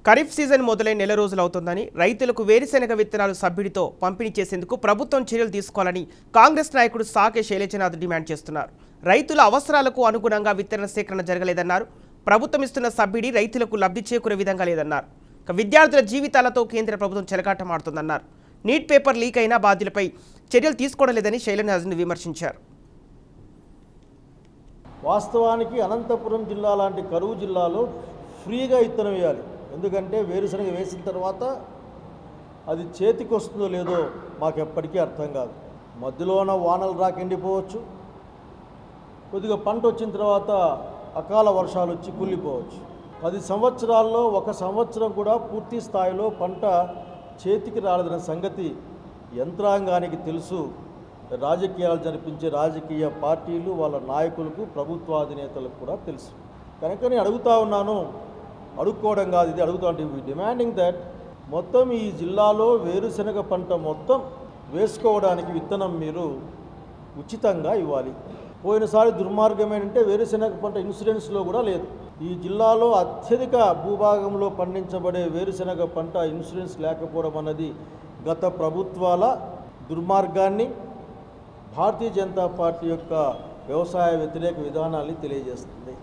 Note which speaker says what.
Speaker 1: Kharif season మొదలై నెల రోజులు అవుతుందని రైతులకు వేరుశెనగ విత్తనాలు సబ్సిడీతో పంపిణీ చేసేందుకు ప్రభుత్వం చర్యలు తీసుకోవాలని కాంగ్రెస్ నాయకుడు సాకే శైలజనాథ్ డిమాండ్ చేస్తున్నారు. రైతుల అవసరాలకు అనుగుణంగా విత్తన సేకరణ జరగలేదన్నారు. ప్రభుత్వం ఇస్తున్న సబ్సిడీ రైతులకు లబ్ధి చేకూరే విధంగా లేదన్నారు. విద్యార్థుల జీవితాలతో కేంద్ర ప్రభుత్వం చెలగాటమాడుతుందన్నారు. నీట్ పేపర్ లీక్ అయినా బాధ్యులపై చర్యలు తీసుకోవడం లేదని శైలజనాథ్ను విమర్శించారు.
Speaker 2: వాస్తవానికి అనంతపురం జిల్లా లాంటి కరువు జిల్లాలో ఫ్రీగా విత్తనం వేయాలి. ఎందుకంటే వేరుశనగ వేసిన తర్వాత అది చేతికి వస్తుందో లేదో మాకు ఎప్పటికీ అర్థం కాదు. మధ్యలోన వానలు రాక ఎండిపోవచ్చు, కొద్దిగా పంట వచ్చిన తర్వాత అకాల వర్షాలు వచ్చి కుళ్ళిపోవచ్చు. 10 సంవత్సరాల్లో 1 సంవత్సరం కూడా పూర్తి స్థాయిలో పంట చేతికి రాలేదన్న సంగతి యంత్రాంగానికి తెలుసు. రాజకీయాలు జరిపించే రాజకీయ పార్టీలు వాళ్ళ నాయకులకు ప్రభుత్వాధినేతలకు కూడా తెలుసు. కనుక నేను అడుగుతా ఉన్నాను, అడుక్కోవడం కాదు ఇది, అడుగుతా అంటే డిమాండింగ్ దట్ మొత్తం ఈ జిల్లాలో వేరుశనగ పంట మొత్తం వేసుకోవడానికి విత్తనం మీరు ఉచితంగా ఇవ్వాలి. పోయినసారి దుర్మార్గం ఏంటంటే వేరుశనగ పంట ఇన్సూరెన్స్లో కూడా లేదు. ఈ జిల్లాలో అత్యధిక భూభాగంలో పండించబడే వేరుశనగ పంట ఇన్సూరెన్స్ లేకపోవడం అన్నది గత ప్రభుత్వాల దుర్మార్గాన్ని, భారతీయ జనతా పార్టీ యొక్క వ్యవసాయ వ్యతిరేక విధానాన్ని తెలియజేస్తుంది.